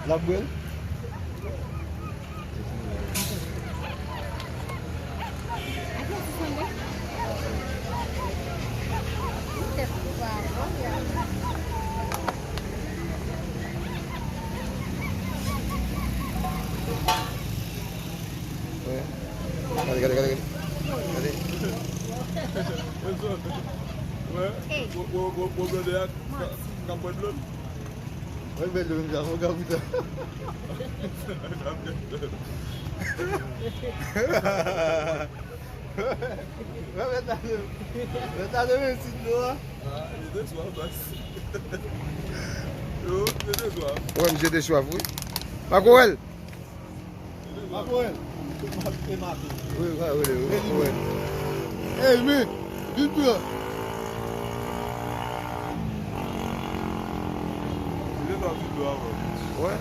La boule. Regardez. Ouais. Vou beber a campanha de luz. Vai ver, não já vou gabutar. Vai verdade mesmo, senhor. Ah, ele deu suave, mas. Eu dei suave. Ouais, monsieur Dessoif, oui. Pas Coel. Pas pour elle. Oui, oui. Hey, mais, dis-toi. Il est dans le doigt. Ouais.